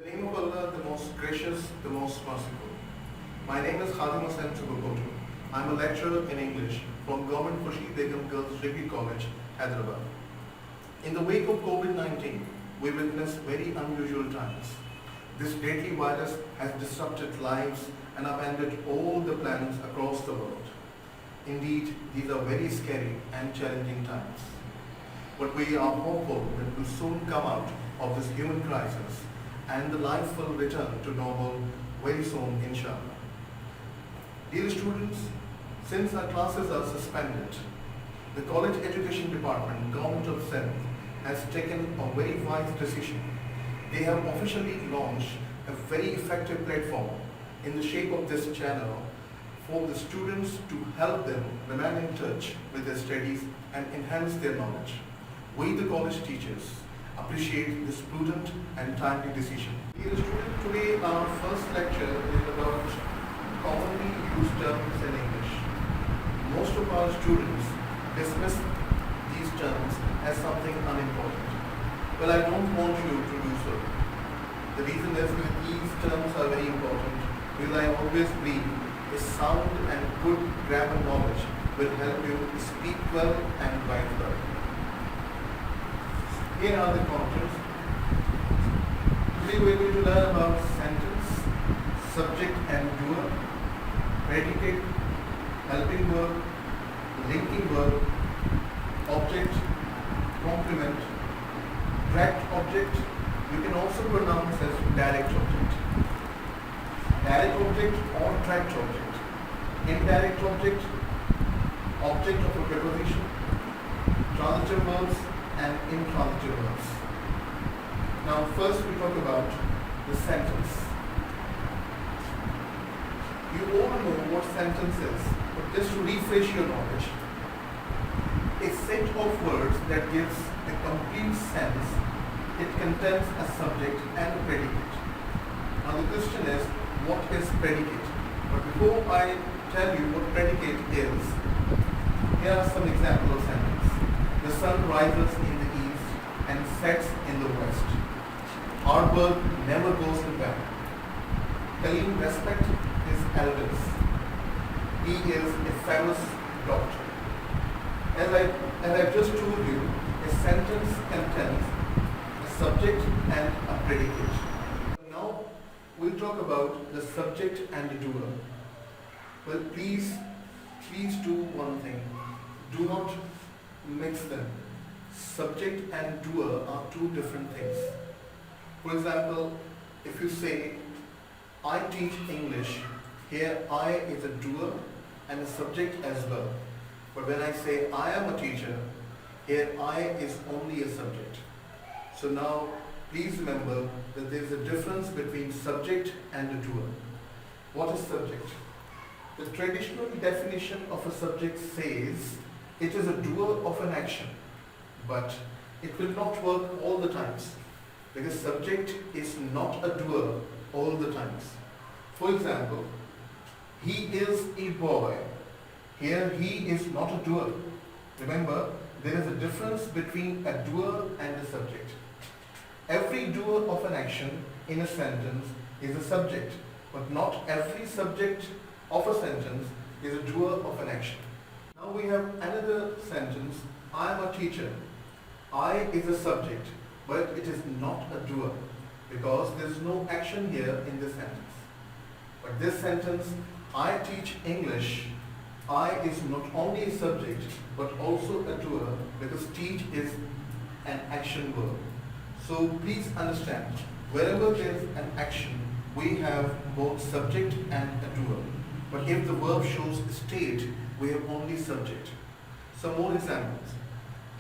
In the name of Allah, the most gracious, the most merciful. My name is Khadim Hussain Subhpoto. I am a lecturer in English from Government Khurshed Begum Girls Degree College, Hyderabad. In the wake of COVID-19, we witness very unusual times. This deadly virus has disrupted lives and upended all the plans across the world. Indeed, these are very scary and challenging times. But we are hopeful that we will soon come out of this human crisis and the life will return to normal very soon, inshallah. Dear students, since our classes are suspended, the College Education Department, Government of Sindh, has taken a very wise decision. They have officially launched a very effective platform in the shape of this channel for the students to help them remain in touch with their studies and enhance their knowledge. We, the college teachers, appreciate this prudent and timely decision. Dear students, today our first lecture is about commonly used terms in English. Most of our students dismiss these terms as something unimportant. Well, I don't want you to do so. The reason is that these terms are very important because I always believe a sound and good grammar knowledge will help you speak well and write well. Here are the contents. Today we are going to learn about sentence, subject and doer, predicate, helping verb, linking verb, object, complement, direct object. You can also pronounce as direct object. Direct object or direct object. Indirect object, object of a preposition, transitive verbs and intransitive verbs. Now first we talk about the sentence. You all know what sentence is, but just to refresh your knowledge, a set of words that gives a complete sense. It contains a subject and a predicate. Now the question is, what is predicate? But before I tell you what predicate is, here are some examples of sentences. The sun rises in the east and sets in the west. Hard work never goes in vain. Khadim respects his elders. He is a famous doctor. As I just told you, a sentence contains a subject and a predicate. Now we'll talk about the subject and the doer. Well, please do one thing. Do not mix them. Subject and doer are two different things. For example, if you say, I teach English, here I is a doer and a subject as well. But when I say I am a teacher, here I is only a subject. So now, please remember that there is a difference between subject and a doer. What is subject? The traditional definition of a subject says it is a doer of an action, but it will not work all the times because subject is not a doer all the times. For example, he is a boy. Here he is not a doer. Remember, there is a difference between a doer and a subject. Every doer of an action in a sentence is a subject, but not every subject of a sentence is a doer of an action. Now we have another sentence, I am a teacher. I is a subject, but it is not a doer because there is no action here in this sentence. But this sentence, I teach English, I is not only a subject but also a doer because teach is an action verb. So please understand, wherever there is an action, we have both subject and a doer. But if the verb shows state, we have only subject. Some more examples.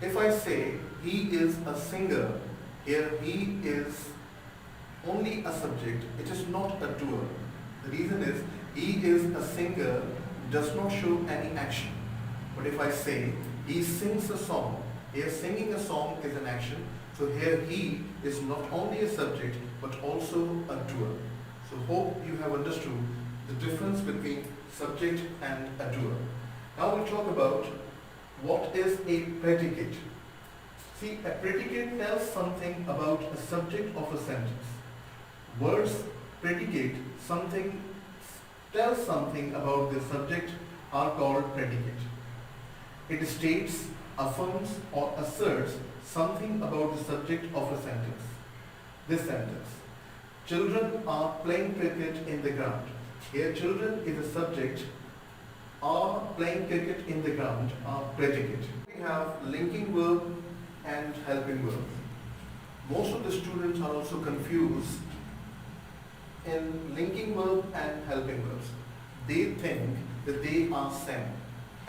If I say, he is a singer, here he is only a subject, it is not a doer. The reason is, he is a singer does not show any action. But if I say, he sings a song, here singing a song is an action, so here he is not only a subject, but also a doer. So hope you have understood the difference between subject and a doer. Now we'll talk about what is a predicate. See, a predicate tells something about a subject of a sentence. Words predicate something, tell something about the subject are called predicate. It states, affirms or asserts something about the subject of a sentence. This sentence. Children are playing cricket in the ground. Here children is a subject, are playing cricket in the ground are predicate. We have linking verb and helping verb. Most of the students are also confused in linking verb and helping verbs. They think that they are same.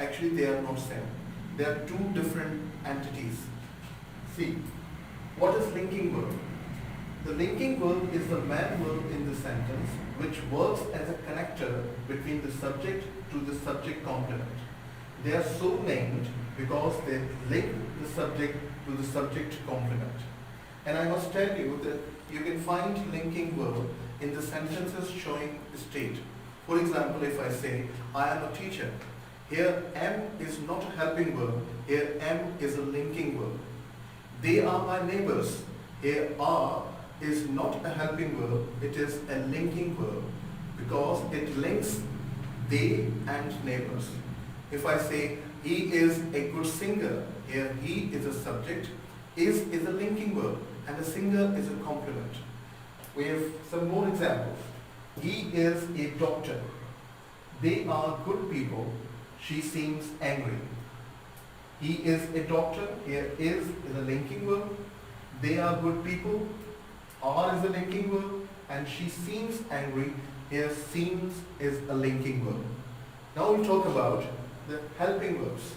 Actually they are not same. They are two different entities. See, what is linking verb? The linking verb is the main verb in the sentence which works as a connector between the subject to the subject complement. They are so named because they link the subject to the subject complement. And I must tell you that you can find linking verb in the sentences showing state. For example, if I say, I am a teacher, here am is not a helping verb, here am is a linking verb. They are my neighbors, here are is not a helping verb, it is a linking verb because it links they and neighbors. If I say, he is a good singer, here he is a subject, is a linking verb and a singer is a complement. We have some more examples. He is a doctor. They are good people. She seems angry. He is a doctor. Here is a linking verb. They are good people. Are is a linking verb. And she seems angry. Here seems is a linking verb. Now we'll talk about the helping verbs.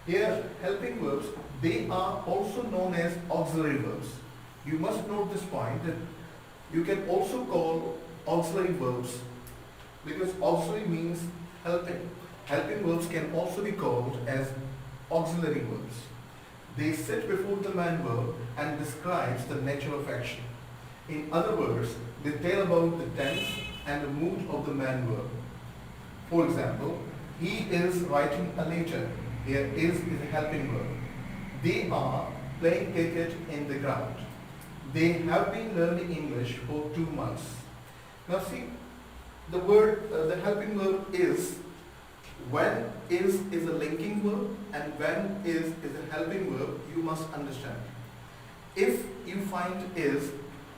Here helping verbs, they are also known as auxiliary verbs. You must note this point that you can also call auxiliary verbs because auxiliary means helping. Helping verbs can also be called as auxiliary verbs. They sit before the main verb and describes the nature of action. In other words, they tell about the tense and the mood of the main verb. For example, he is writing a letter. Here is a helping verb. They are playing cricket in the ground. They have been learning English for 2 months. Now see, the word, the helping verb is, when is a linking verb and when is a helping verb, you must understand. If you find is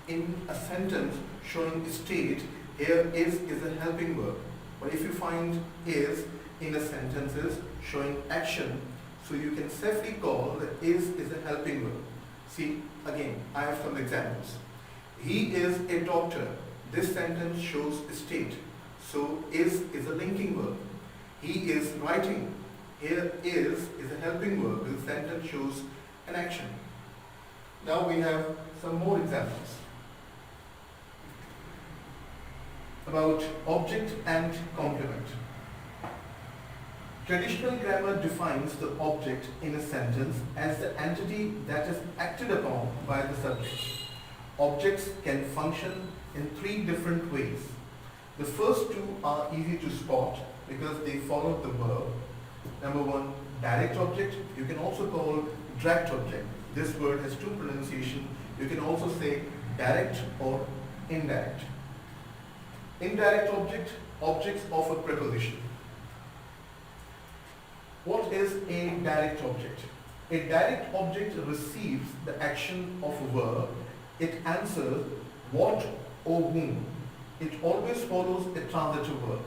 in a sentence showing state, here is a helping verb. But if you find is in a sentences showing action, so you can safely call that is a helping verb. See, again, I have some examples. He is a doctor. This sentence shows state. So is a linking verb. He is writing. Here is a helping verb. This sentence shows an action. Now we have some more examples about object and complement. Traditional grammar defines the object in a sentence as the entity that is acted upon by the subject. Objects can function in 3 different ways. The first 2 are easy to spot because they follow the verb. Number 1, direct object. You can also call direct object. This word has 2 pronunciations. You can also say direct or indirect. Indirect object, objects of a preposition. What is a direct object? A direct object receives the action of a verb. It answers what or whom. It always follows a transitive verb.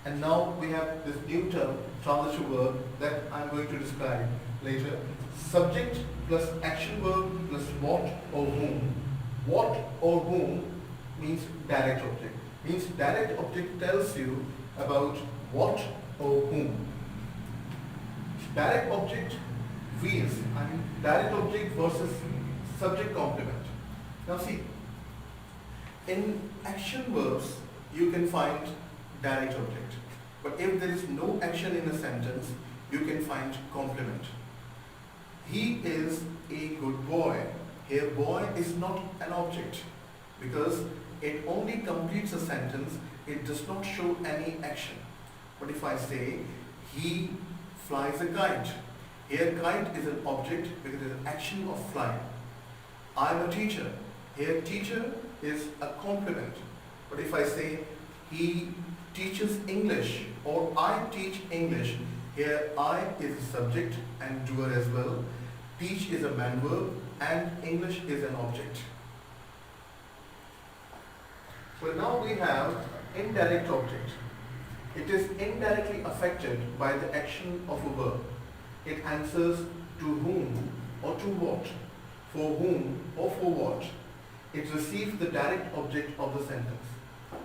And now we have this new term, transitive verb, that I'm going to describe later. Subject plus action verb plus what or whom. What or whom means direct object. Means direct object tells you about what or whom. Direct object vs. Direct object versus subject complement. Now see, in action verbs you can find direct object. But if there is no action in a sentence, you can find complement. He is a good boy. Here boy is not an object because it only completes a sentence, it does not show any action. But if I say he flies a kite, here kite is an object because it is an action of flying. I am a teacher. Here teacher is a complement. But if I say he teaches English or I teach English, here I is a subject and doer as well. Teach is a man verb and English is an object. So now we have indirect object. It is indirectly affected by the action of a verb. It answers to whom or to what, for whom or for what. It receives the direct object of the sentence.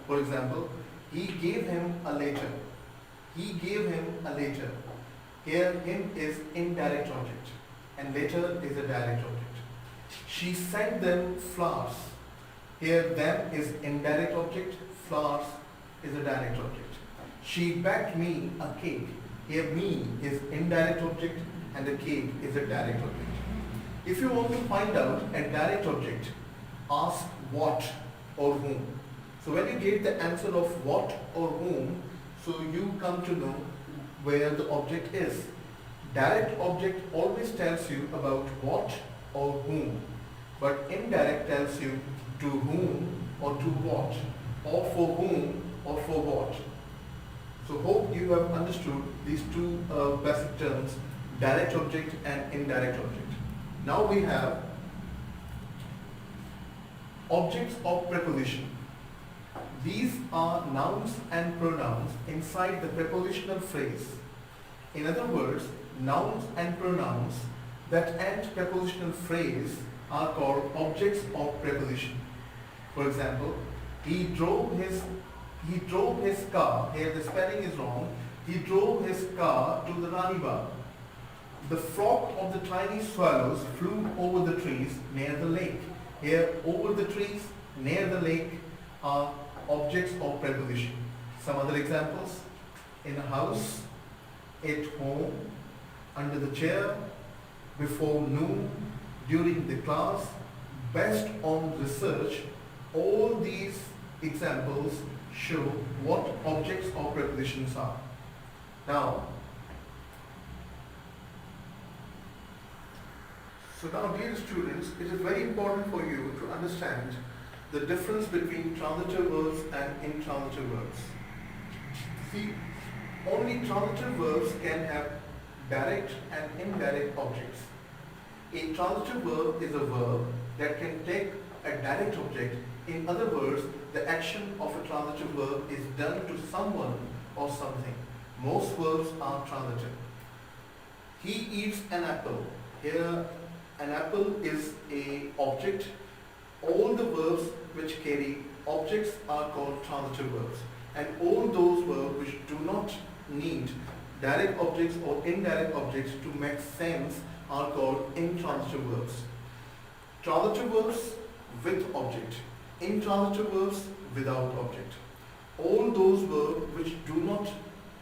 For example, he gave him a letter. He gave him a letter. Here him is indirect object and letter is a direct object. She sent them flowers. Here them is indirect object, flowers is a direct object. She baked me a cake. Here me is indirect object and the cake is a direct object. If you want to find out a direct object, ask what or whom. So when you get the answer of what or whom, so you come to know where the object is. Direct object always tells you about what or whom, but indirect tells you to whom or to what, or for whom or for what. So hope you have understood these two basic terms, direct object and indirect object. Now we have objects of preposition. These are nouns and pronouns inside the prepositional phrase. In other words, nouns and pronouns that end prepositional phrase are called objects of preposition. For example, he drove his car. Here the spelling is wrong. He drove his car to the Rani Bagh. The flock of the tiny swallows flew over the trees near the lake. Here, over the trees, near the lake are objects of preposition. Some other examples: in a house, at home, under the chair, before noon, during the class, based on research. All these examples show what objects of prepositions are. Now, dear students, it is very important for you to understand the difference between transitive verbs and intransitive verbs. See, only transitive verbs can have direct and indirect objects. A transitive verb is a verb that can take a direct object. In other words, the action of a transitive verb is done to someone or something. Most verbs are transitive. He eats an apple. Here, an apple is a object. All the verbs which carry objects are called transitive verbs. And all those verbs which do not need direct objects or indirect objects to make sense are called intransitive verbs. Transitive verbs with object. Intransitive verbs without object. All those verbs which do not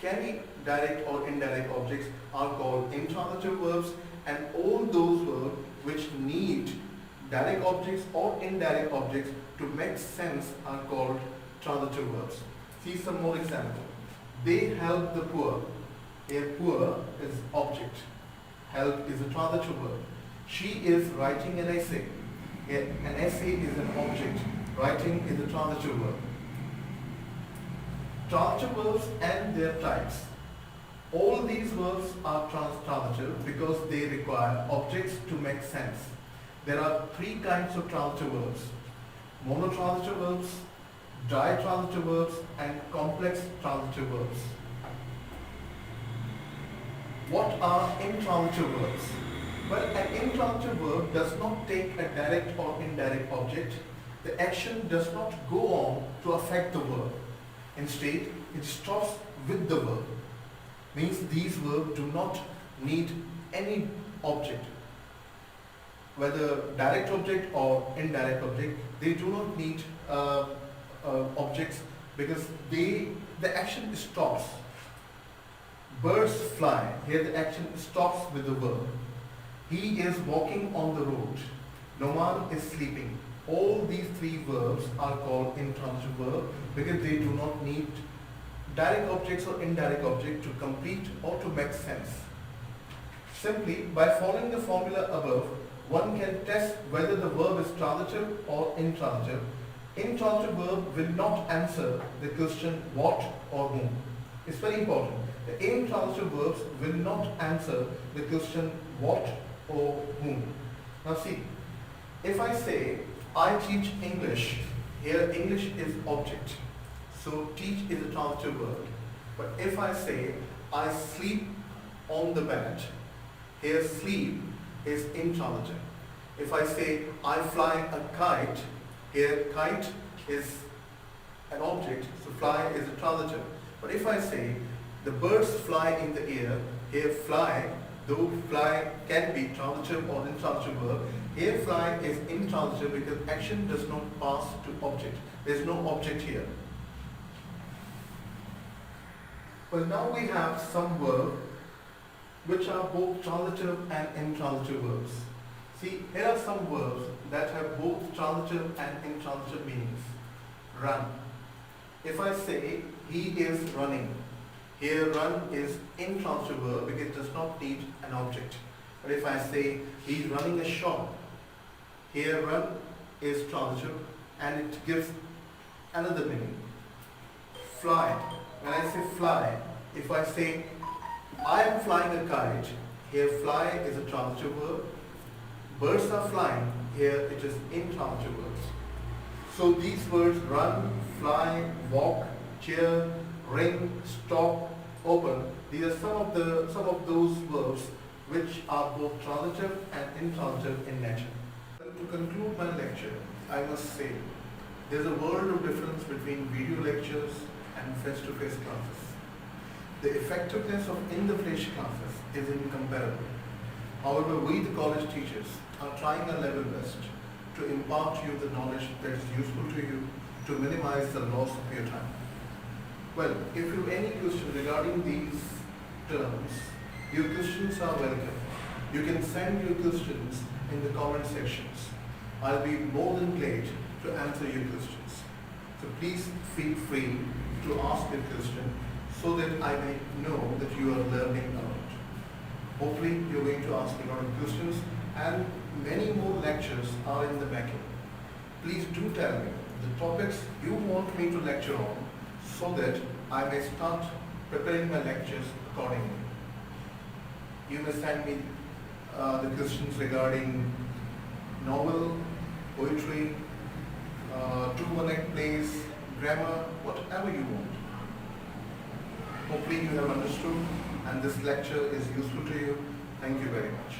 carry direct or indirect objects are called intransitive verbs, and all those verbs which need direct objects or indirect objects to make sense are called transitive verbs. See some more examples. They help the poor. Here poor is object. Help is a transitive verb. She is writing an essay. Here an essay is an object. Writing is a transitive verb. Transitive verbs and their types. All these verbs are transitive because they require objects to make sense. There are three kinds of transitive verbs: monotransitive verbs, ditransitive verbs, and complex transitive verbs. What are intransitive verbs? Well, an intransitive verb does not take a direct or indirect object. The action does not go on to affect the verb. Instead, it stops with the verb. Means these verbs do not need any object. Whether direct object or indirect object, they do not need objects because the action stops. Birds fly. Here the action stops with the verb. He is walking on the road. Noman is sleeping. All these three verbs are called intransitive verbs because they do not need direct objects or indirect objects to complete or to make sense. Simply by following the formula above, one can test whether the verb is transitive or intransitive. Intransitive verb will not answer the question what or whom. It's very important. The intransitive verbs will not answer the question what or whom. Now see, if I say I teach English, here English is object. So teach is a transitive verb. But if I say I sleep on the bed, here sleep is intransitive. If I say I fly a kite, here kite is an object, so fly is a transitive. But if I say the birds fly in the air, here fly, though fly can be transitive or intransitive verb, here fly is intransitive because action does not pass to object. There is no object here. Well, now we have some verbs which are both transitive and intransitive verbs. See, here are some verbs that have both transitive and intransitive meanings. Run. If I say he is running, here run is intransitive verb because it does not need an object. But if I say he is running a shop, here run is transitive and it gives another meaning. Fly. When I say fly, if I say I am flying a kite, here fly is a transitive verb. Birds are flying, here it is intransitive verbs. So these words run, fly, walk, cheer, ring, stop, open, these are some of those verbs which are both transitive and intransitive in nature. To conclude my lecture, I must say there is a world of difference between video lectures and face-to-face classes. The effectiveness of in-the-flesh classes is incomparable. However, we the college teachers are trying our level best to impart to you the knowledge that is useful to you to minimize the loss of your time. Well, if you have any questions regarding these terms, your questions are welcome. You can send your questions in the comment sections. I'll be more than glad to answer your questions. So please feel free to ask your question so that I may know that you are learning a lot. Hopefully you're going to ask a lot of questions and many more lectures are in the making. Please do tell me the topics you want me to lecture on so that I may start preparing my lectures accordingly. You may send me the questions regarding novel, poetry, two-one-act plays, grammar, whatever you want. Hopefully you have understood and this lecture is useful to you. Thank you very much.